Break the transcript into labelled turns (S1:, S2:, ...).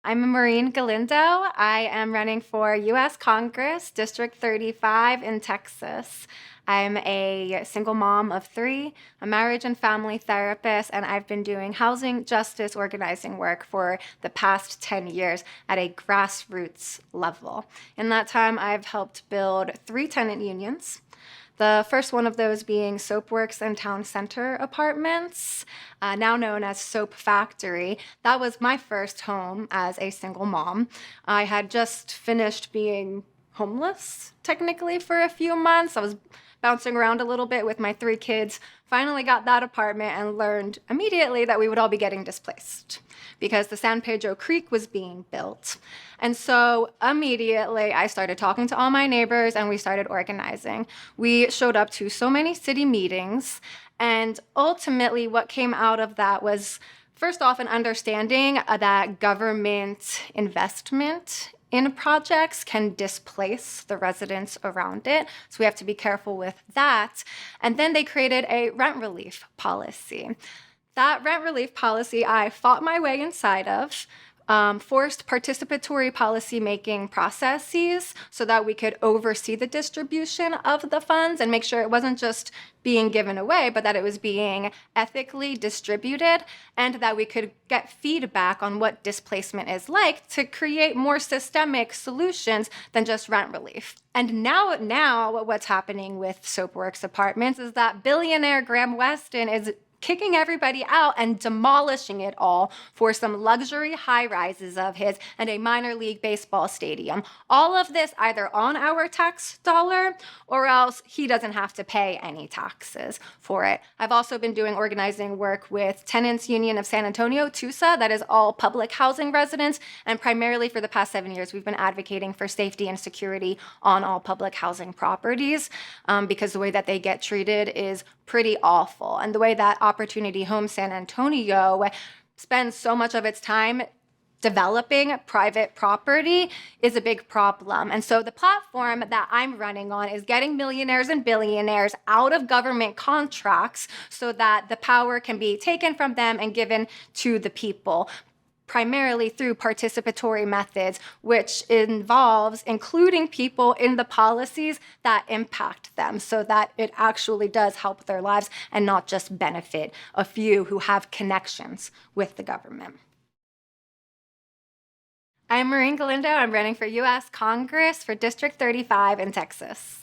S1: I'm Maureen Galindo. I am running for U.S. Congress, District 35 in Texas. I'm a single mom of three, a marriage and family therapist, and I've been doing housing justice organizing work for the past 10 years at a grassroots level. In that time, I've helped build 3 tenant unions. The first one of those being Soapworks and Town Center Apartments, now known as Soap Factory. That was my first home as a single mom. I had just finished being homeless, technically, for a few months. I was bouncing around a little bit with my 3 kids, finally got that apartment and learned immediately that we would all be getting displaced because the San Pedro Creek was being built. And so immediately I started talking to all my neighbors and we started organizing. We showed up to so many city meetings, and ultimately what came out of that was, first off, an understanding that government investment in projects can displace the residents around it. So we have to be careful with that. And then they created a rent relief policy. That rent relief policy I fought my way inside of, forced participatory policy-making processes so that we could oversee the distribution of the funds and make sure it wasn't just being given away, but that it was being ethically distributed, and that we could get feedback on what displacement is like to create more systemic solutions than just rent relief. And now what's happening with Soapworks Apartments is that billionaire Graham Weston is kicking everybody out and demolishing it all for some luxury high-rises of his and a minor league baseball stadium. All of this either on our tax dollar or else he doesn't have to pay any taxes for it. I've also been doing organizing work with Tenants Union of San Antonio, TUSA, that is all public housing residents, and primarily for the past 7 years we've been advocating for safety and security on all public housing properties because the way that they get treated is pretty awful. And the way that Opportunity Home San Antonio spends so much of its time developing private property is a big problem. And so the platform that I'm running on is getting millionaires and billionaires out of government contracts so that the power can be taken from them and given to the people, primarily through participatory methods, which involves including people in the policies that impact them so that it actually does help their lives and not just benefit a few who have connections with the government. I'm Maureen Galindo. I'm running for U.S. Congress for District 35 in Texas.